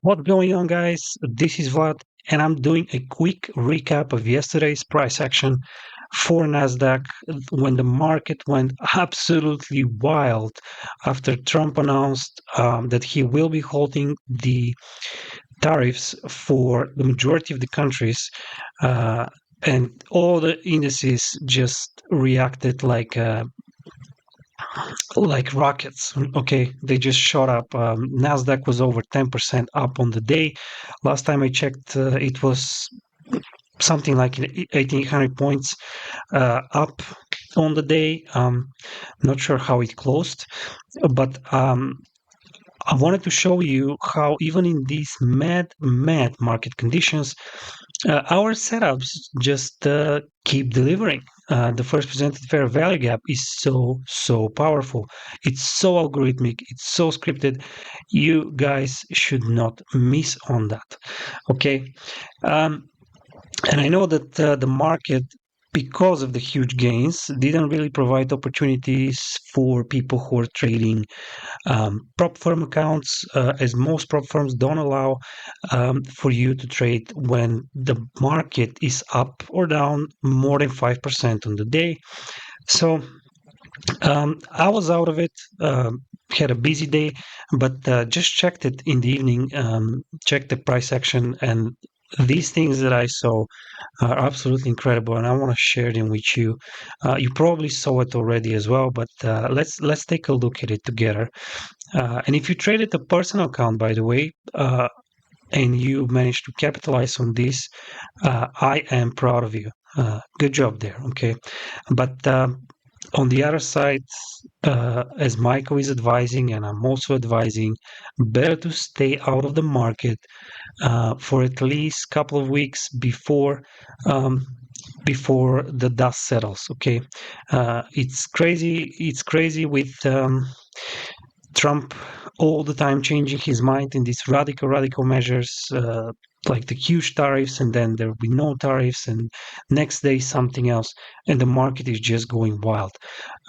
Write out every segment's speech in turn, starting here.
What's going on, guys? This is Vlad, and I'm doing a quick recap of yesterday's price action for Nasdaq when the market went absolutely wild after Trump announced that he will be holding the tariffs for the majority of the countries, uh, and all the indices just reacted like rockets. Okay, they just shot up. Nasdaq was over 10% up on the day. Last time I checked, it was something like 1,800 points up on the day. Not sure how it closed, but I wanted to show you how even in these mad market conditions, our setups just keep delivering. The first presented fair value gap is so powerful. It's so algorithmic. It's so scripted. You guys should not miss on that. Okay. Um, and I know that the market, because of the huge gains, didn't really provide opportunities for people who are trading prop firm accounts, as most prop firms don't allow for you to trade when the market is up or down more than 5% on the day. So I was out of it. Had a busy day, but just checked it in the evening. Checked the price action, and these things that I saw are absolutely incredible, and I want to share them with you. You probably saw it already as well, but let's take a look at it together. And if you traded a personal account, by the way, and you managed to capitalize on this, I am proud of you. Good job there. Okay, but on the other side, as Michael is advising, and I'm also advising, better to stay out of the market for at least a couple of weeks um, before the dust settles. Okay, it's crazy. It's crazy with Trump all the time changing his mind in these radical measures, like the huge tariffs, and then there will be no tariffs, and next day something else, and the market is just going wild.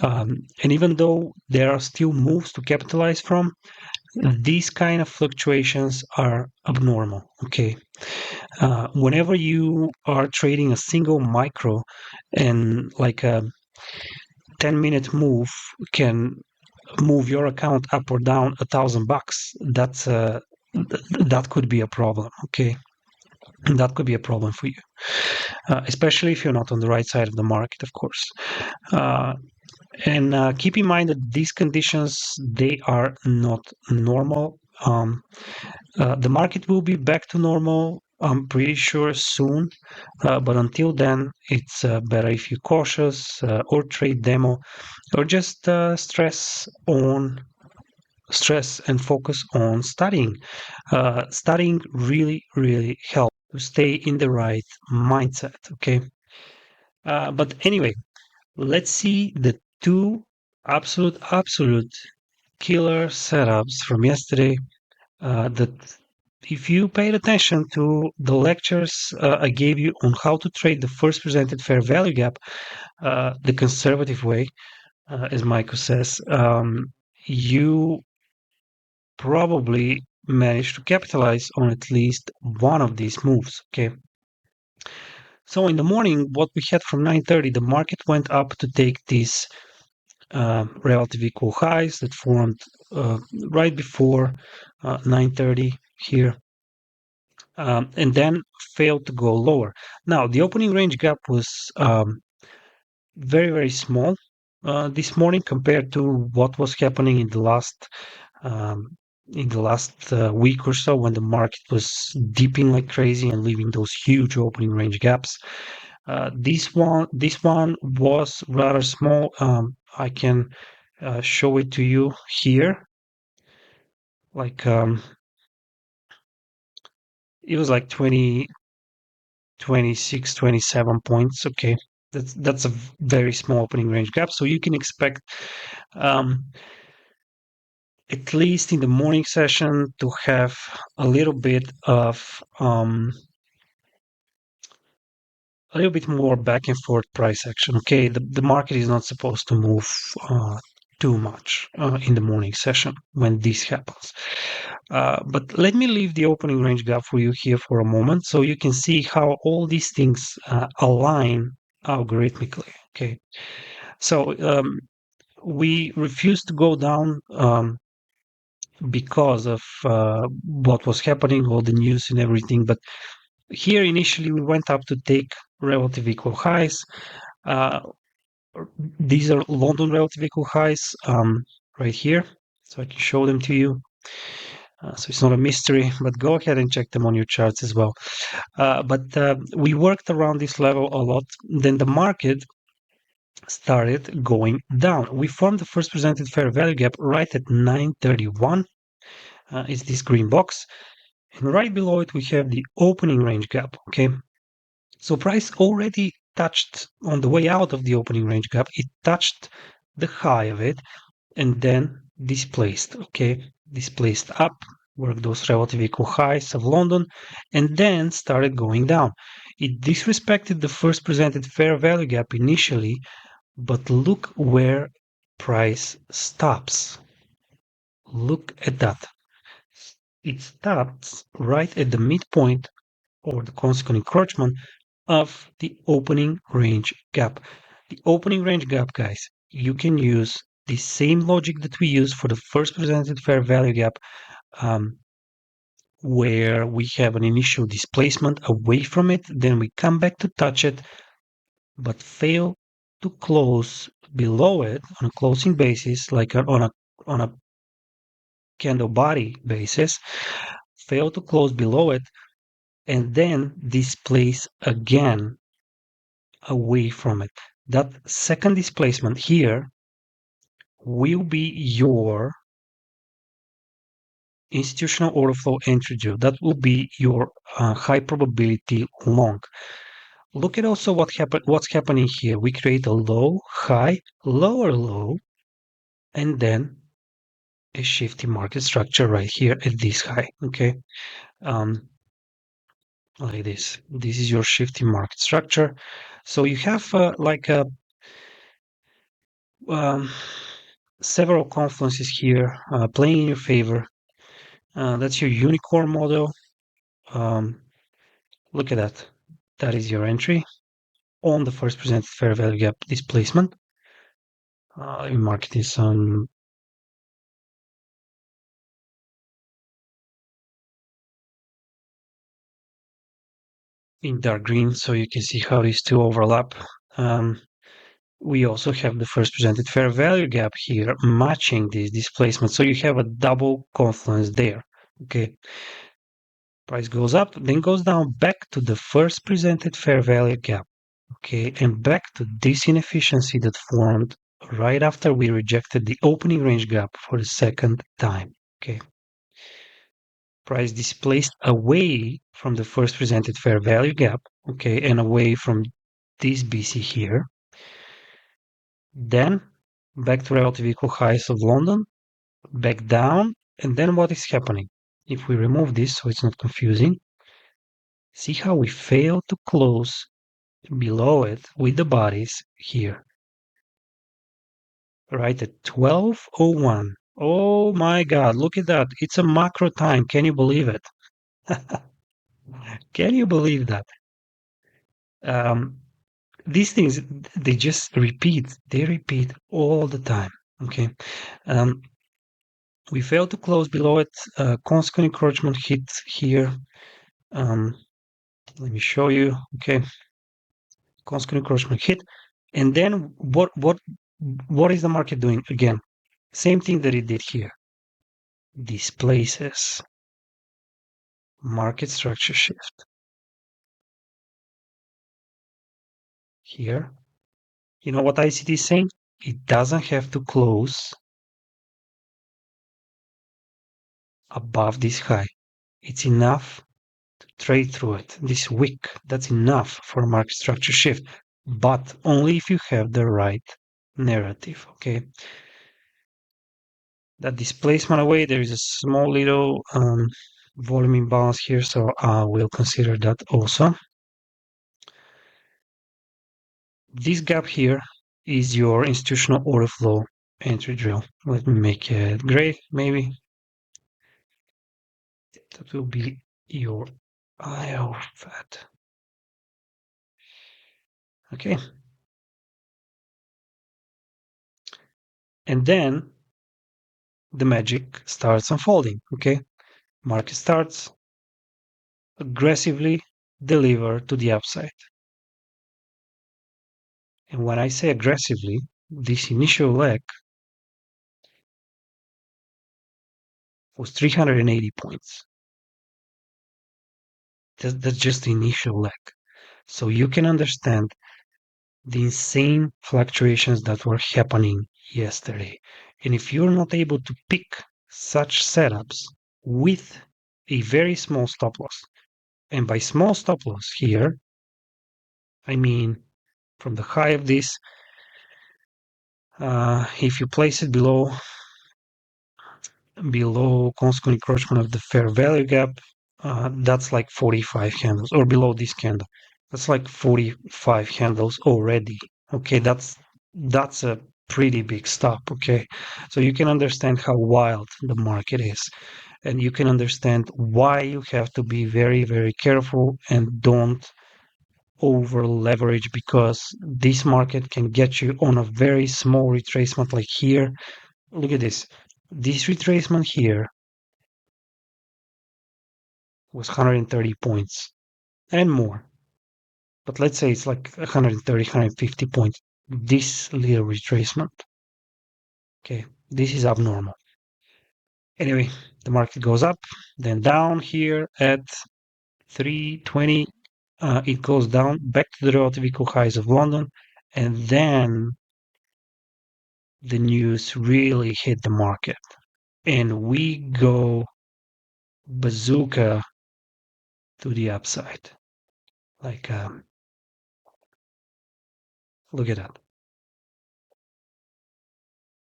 And even though there are still moves to capitalize from, these kind of fluctuations are abnormal. Okay, whenever you are trading a single micro, and like a 10-minute move can move your account up or down $1,000, that could be a problem. Okay, that could be a problem for you, especially if you're not on the right side of the market, of course. uh, and keep in mind that these conditions, they are not normal. The market will be back to normal, I'm pretty sure, soon, but until then, it's better if you're cautious, or trade demo, or just stress and focus on studying. Studying really helps to stay in the right mindset. Okay. But anyway, let's see the two absolute killer setups from yesterday. That if you paid attention to the lectures I gave you on how to trade the first presented fair value gap, the conservative way, as Michael says, you probably managed to capitalize on at least one of these moves. Okay. So in the morning, what we had from 9:30, the market went up to take these relative equal highs that formed right before 9:30 here, and then failed to go lower. Now the opening range gap was very small this morning compared to what was happening um, in the last week or so, when the market was dipping like crazy and leaving those huge opening range gaps. This one was rather small. I can show it to you here. Like it was like 20, 26, 27 points. Okay, that's a very small opening range gap. So you can expect um, at least in the morning session to have a little bit of a little bit more back and forth price action. Okay, the market is not supposed to move too much in the morning session when this happens. But let me leave the opening range gap for you here for a moment so you can see how all these things align algorithmically. Okay, so we refuse to go down because of what was happening, all the news and everything. But here initially we went up to take relative equal highs. Uh, these are London relative equal highs right here, so I can show them to you. So it's not a mystery, but go ahead and check them on your charts as well. But we worked around this level a lot. Then the market started going down. We formed the first presented fair value gap right at 931. It's this green box. And right below it, we have the opening range gap. Okay. So price already touched on the way out of the opening range gap. It touched the high of it and then displaced. Okay. Displaced up, worked those relative equal highs of London, and then started going down. It disrespected the first presented fair value gap initially, but look where price stops. Look at that. It stops right at the midpoint or the consequent encroachment of the opening range gap. The opening range gap, guys, you can use the same logic that we use for the first presented fair value gap, where we have an initial displacement away from it, then we come back to touch it, but fail to close below it on a closing basis, like on a candle body basis, fail to close below it, and then displace again away from it. That second displacement here will be your institutional order flow entry drill. That will be your high probability long. Look at also what's happening here. We create a low, high, lower low, and then a shifty market structure right here at this high. Okay, like this. This is your shifty market structure. So you have like a several confluences here playing in your favor. That's your unicorn model. Look at that. That is your entry on the first presented fair value gap displacement. You mark this on in dark green so you can see how these two overlap. We also have the first presented fair value gap here matching this displacement. So you have a double confluence there. Okay. Price goes up, then goes down back to the first presented fair value gap. Okay. And back to this inefficiency that formed right after we rejected the opening range gap for the second time. Okay. Price displaced away from the first presented fair value gap. Okay. And away from this BC here. Then back to relative equal highs of London, back down, and then what is happening? If we remove this so it's not confusing, see how we fail to close below it with the bodies here, right at 12:01. Oh my God, look at that. It's a macro time. Can you believe it? Can you believe that? These things, they just repeat. They repeat all the time. Okay. We failed to close below it. Consequent encroachment hit here. Let me show you. Okay, consequent encroachment hit, and then what is the market doing again? Same thing that it did here. Displaces. Market structure shift. Here, you know what ICT is saying? It doesn't have to close above this high. It's enough trade through it. This wick, that's enough for a market structure shift, but only if you have the right narrative. Okay, that displacement away, there is a small little volume imbalance here, so we'll consider that also. This gap here is your institutional order flow entry drill. Let me make it gray, maybe. That will be your IO fat. Okay. And then the magic starts unfolding. Okay. Market starts aggressively deliver to the upside. And when I say aggressively, this initial leg was 380 points. That's just the initial leg. So you can understand the insane fluctuations that were happening yesterday. And if you're not able to pick such setups with a very small stop loss, and by small stop loss here, I mean from the high of this, if you place it below consequent encroachment of the fair value gap, that's like 45 handles, or below this candle. That's like 45 handles already. Okay, that's a pretty big stop. Okay, so you can understand how wild the market is, and you can understand why you have to be very, very careful and don't over leverage, because this market can get you on a very small retracement like here. Look at this. This retracement here was 130 points and more. But let's say it's like 130, 150 points. This little retracement. Okay, this is abnormal. Anyway, the market goes up, then down here at 320. It goes down back to the relative equal highs of London, and then the news really hit the market. And we go bazooka to the upside. Like, look at that.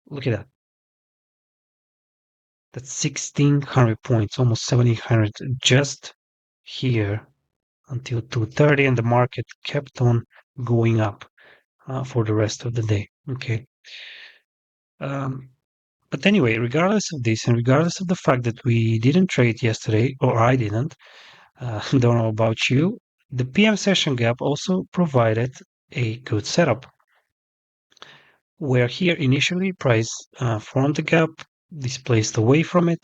Look at that. That's 1,600 points, almost 1,700 just here until 2:30, and the market kept on going up for the rest of the day. Okay. But anyway, regardless of this, and regardless of the fact that we didn't trade yesterday, or I didn't, don't know about you, the PM session gap also provided a good setup, where here initially price formed the gap, displaced away from it,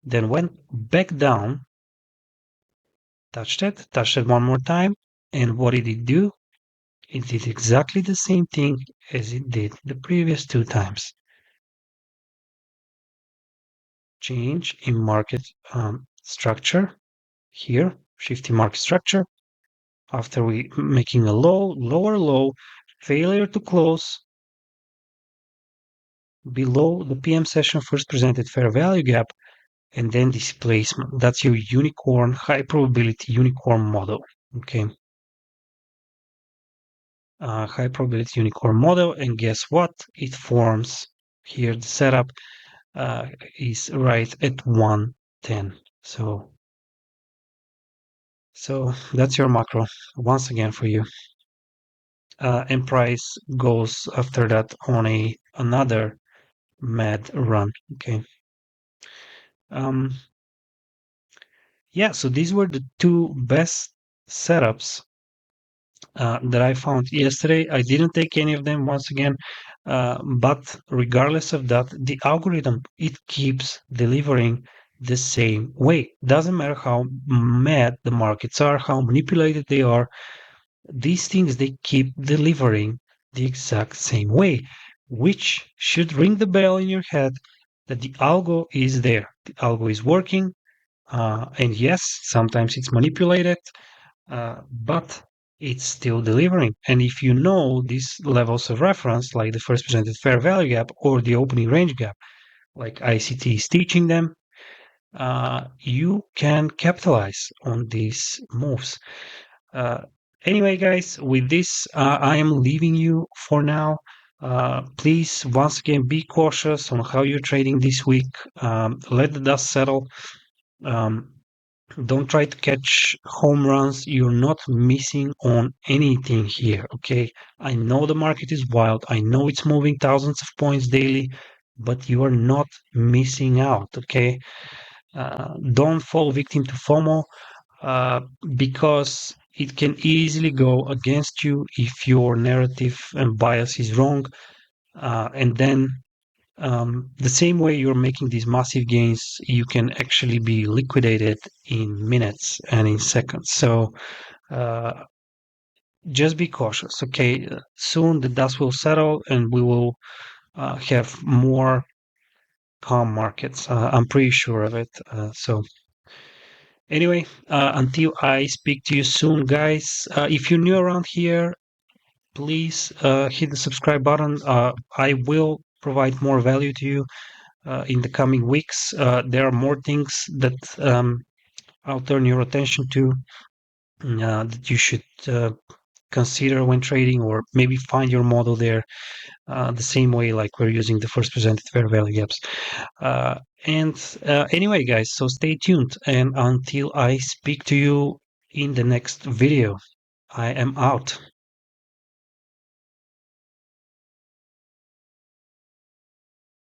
then went back down, touched it one more time, and what did it do? It did exactly the same thing as it did the previous two times. Change in market structure here, shifting market structure. After we making a lower low, failure to close below the PM session first presented fair value gap, and then displacement. That's your unicorn, high probability unicorn model. Okay. High probability unicorn model, and guess what? It forms here. The setup is right at 110. So that's your macro once again for you. And price goes after that on another mad run. Okay. Yeah, so these were the two best setups that I found yesterday. I didn't take any of them once again, but regardless of that, the algorithm, it keeps delivering the same way. Doesn't matter how mad the markets are, how manipulated they are, these things, they keep delivering the exact same way, which should ring the bell in your head that the algo is there. The algo is working, and yes, sometimes it's manipulated, but it's still delivering. And if you know these levels of reference, like the first presented fair value gap or the opening range gap, like ICT is teaching them, you can capitalize on these moves. Anyway, guys, with this, I am leaving you for now. Please, once again, be cautious on how you're trading this week. Let the dust settle. Don't try to catch home runs. You're not missing on anything here, okay? I know the market is wild. I know it's moving thousands of points daily, but you are not missing out, okay? Don't fall victim to FOMO, uh, because it can easily go against you if your narrative and bias is wrong. And then the same way you're making these massive gains, you can actually be liquidated in minutes and in seconds. So uh, just be cautious. Okay, soon the dust will settle and we will have more calm markets. I'm pretty sure of it. So anyway, until I speak to you soon, guys, if you're new around here, please hit the subscribe button. I will provide more value to you in the coming weeks. There are more things that I'll turn your attention to, that you should consider when trading, or maybe find your model there the same way like we're using the first presented fair value gaps. Uh, and anyway, guys, so stay tuned. And until I speak to you in the next video, I am out.